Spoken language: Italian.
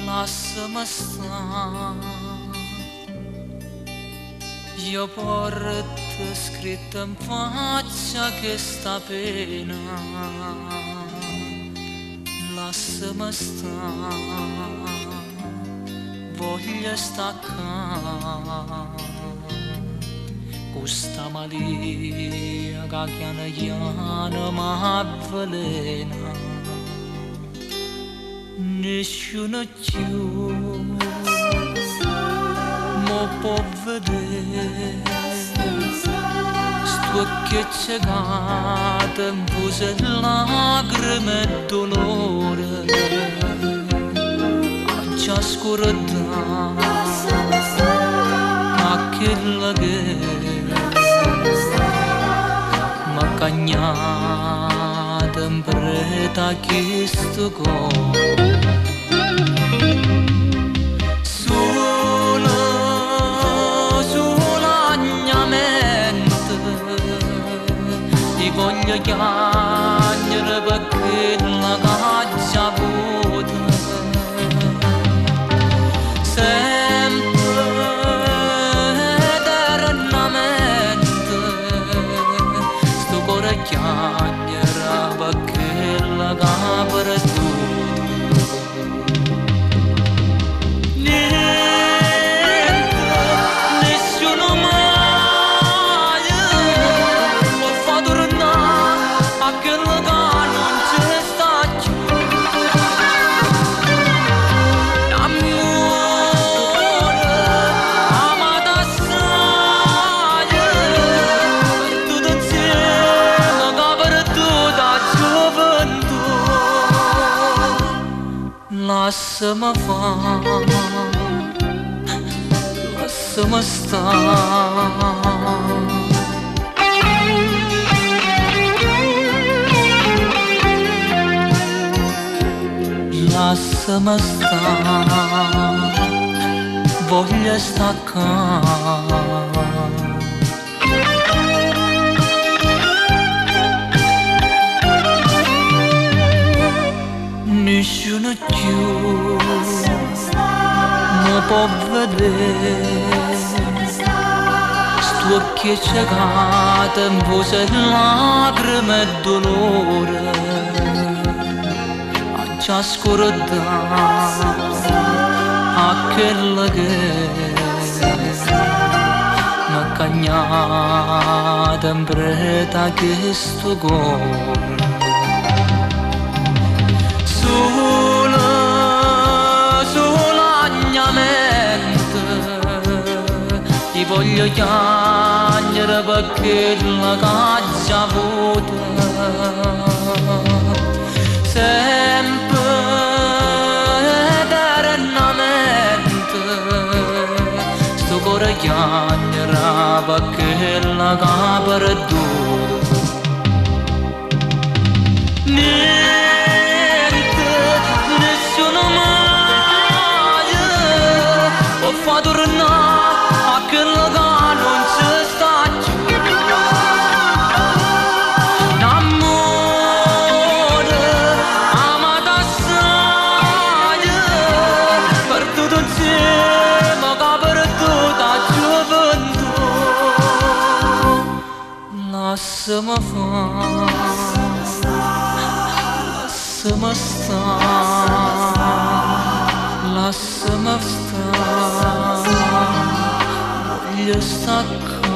lasciami stare, io porto scritto in faccia che sta pena, lasciami stare, voglio staccare. Questa malia che piano piano m'avvelena, nessuno più mi può vedere, sto che ciecato in pose lacrime e dolore, a già scordato a quella che m'ha cagnato in preda questo cuore. Sulla mia mente ti voglio chiamare perché la caccia vuota chiacchiera perché la capra è tutta. Niente, nessuno mai può far tornare a quello che non c'è sta più. L'amore amato assai per tutto insieme lasciami fare, lasciami stare. Lasciami stare, voglio staccare. Nessuno più mi può vedere, sto occhi ciecato in pose lacrime e dolore, a già scordato a quella che m'ha cagnato in preda questo cuore. Sulla mia mente ti voglio chiamare perché la caccia vuota sempre eternamente sto cuore chiamare perché la capra è dura. Fa tornare a quello che non c'è sta più. L'amore amato assai per tutto insieme che per tutta gioventù. Lasciami fare, lasciami stare, lasciami stare, voglio staccare.